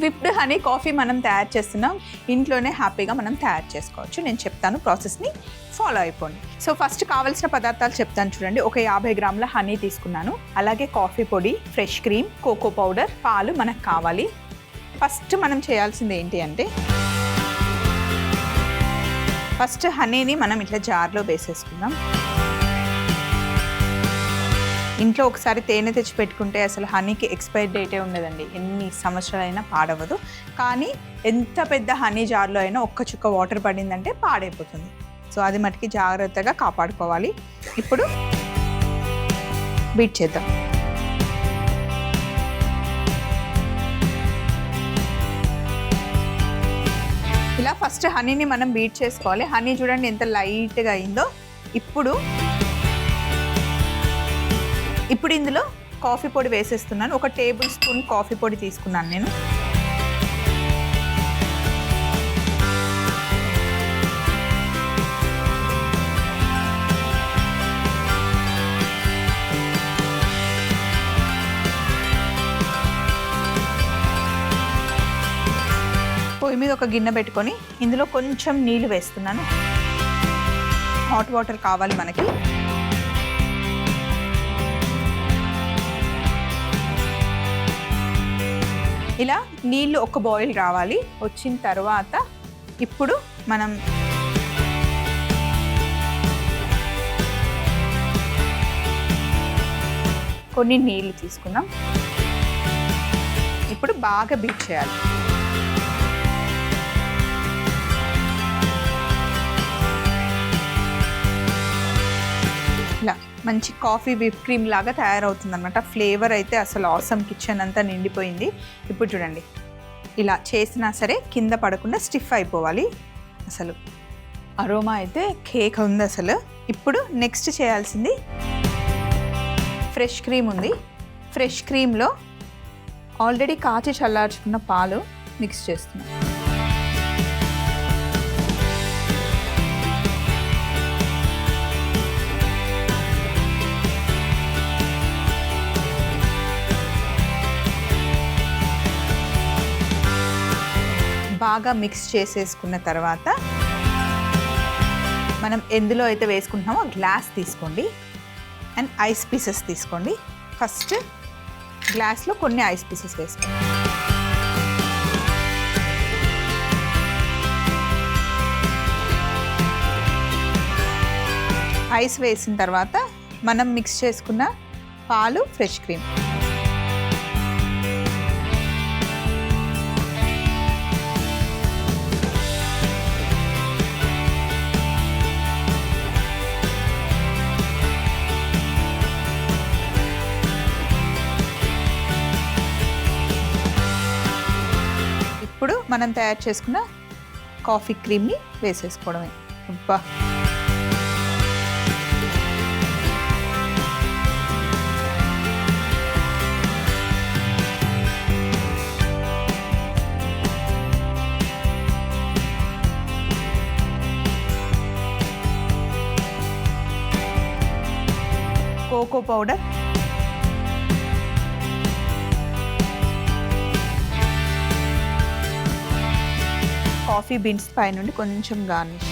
Whipped honey coffee మనం తయారు చేస్తున్నాం. ఇంట్లోనే హ్యాపీగా మనం తయారు చేసుకోవచ్చు. నేను చెప్తాను, ప్రాసెస్ని ఫాలో అయిపోండి. సో ఫస్ట్ కావాల్సిన పదార్థాలు చెప్తాను చూడండి. ఒక 50 గ్రాముల హనీ తీసుకున్నాను. అలాగే కాఫీ పొడి, ఫ్రెష్ క్రీమ్, కోకో పౌడర్, పాలు మనకు కావాలి. ఫస్ట్ మనం చేయాల్సింది ఏంటి అంటే, ఫస్ట్ హనీని మనం ఇట్లా జార్లో వేసేసుకుందాం. ఇంట్లో ఒకసారి తేనె తెచ్చి పెట్టుకుంటే అసలు హనీకి ఎక్స్పైరీ డేటే ఉండదండి. ఎన్ని సంవత్సరాలైనా పాడవదు. కానీ ఎంత పెద్ద హనీ జార్లో అయినా ఒక్క చుక్క వాటర్ పడిందంటే పాడైపోతుంది. సో అది మటుకి జాగ్రత్తగా కాపాడుకోవాలి. ఇప్పుడు బీట్ చేద్దాం. ఇలా ఫస్ట్ హనీని మనం బీట్ చేసుకోవాలి. హనీ చూడండి ఎంత లైట్గా అయిందో. ఇప్పుడు ఇందులో కాఫీ పొడి వేసేస్తున్నాను. 1 టేబుల్ స్పూన్ కాఫీ పొడి తీసుకున్నాను నేను. పొయ్యి మీద ఒక గిన్నె పెట్టుకొని ఇందులో కొంచెం నీళ్ళు వేస్తున్నాను. హాట్ వాటర్ కావాలి మనకి. ఇలా నీళ్ళు ఒక బాయిల్ రావాలి. వచ్చిన తర్వాత ఇప్పుడు మనం కొన్ని నీళ్ళు తీసుకుందాం. ఇప్పుడు బాగా బీట్ చేయాలి. ఇలా మంచి కాఫీ విప్ క్రీమ్ లాగా తయారవుతుంది అనమాట. ఫ్లేవర్ అయితే అసలు ఆసమ్. కిచెన్ అంతా నిండిపోయింది. ఇప్పుడు చూడండి, ఇలా చేసినా సరే కింద పడకుండా స్టిఫ్ అయిపోవాలి. అసలు అరోమా అయితే కేక్ ఉంది అసలు. ఇప్పుడు నెక్స్ట్ చేయాల్సింది, ఫ్రెష్ క్రీమ్ ఉంది. ఫ్రెష్ క్రీమ్లో ఆల్రెడీ కాచి చల్లార్చుకున్న పాలు మిక్స్ చేస్తున్నాం. బాగా మిక్స్ చేసేసుకున్న తర్వాత మనం ఎందులో అయితే వేసుకుంటున్నామో గ్లాస్ తీసుకోండి అండ్ ఐస్ పీసెస్ తీసుకోండి. ఫస్ట్ గ్లాస్లో కొన్ని ఐస్ పీసెస్ వేసుకోండి. ఐస్ వేసిన తర్వాత మనం మిక్స్ చేసుకున్న పాలు, ఫ్రెష్ క్రీమ్, ఇప్పుడు మనం తయారు చేసుకున్న కాఫీ క్రీమ్ని వేసేసుకోవడమే. అబ్బా, కోకో పౌడర్, కాఫీ బీన్స్ పై నుండి కొంచెం గార్నిష్,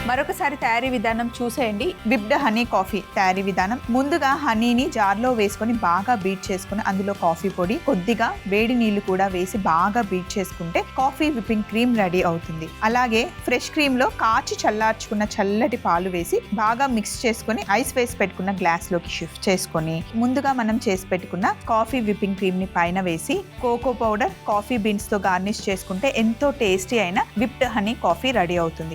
మరొకసారి తయారీ విధానం చూసేయండి. విప్డ్ హనీ కాఫీ తయారీ విధానం. ముందుగా హనీని జార్లో వేసుకొని బాగా బీట్ చేసుకుని అందులో కాఫీ పొడి, కొద్దిగా వేడి నీళ్లు కూడా వేసి బాగా బీట్ చేసుకుంటే కాఫీ విప్పింగ్ క్రీమ్ రెడీ అవుతుంది. అలాగే ఫ్రెష్ క్రీమ్ లో కాచి చల్లార్చుకున్న చల్లటి పాలు వేసి బాగా మిక్స్ చేసుకుని ఐస్ వేసి పెట్టుకున్న గ్లాస్ లోకి షిఫ్ట్ చేసుకొని ముందుగా మనం చేసి పెట్టుకున్న కాఫీ విప్పింగ్ క్రీమ్ ని పైన వేసి కోకో పౌడర్, కాఫీ బీన్స్ తో గార్నిష్ చేసుకుంటే ఎంతో టేస్టీ అయిన విప్డ్ హనీ కాఫీ రెడీ అవుతుంది.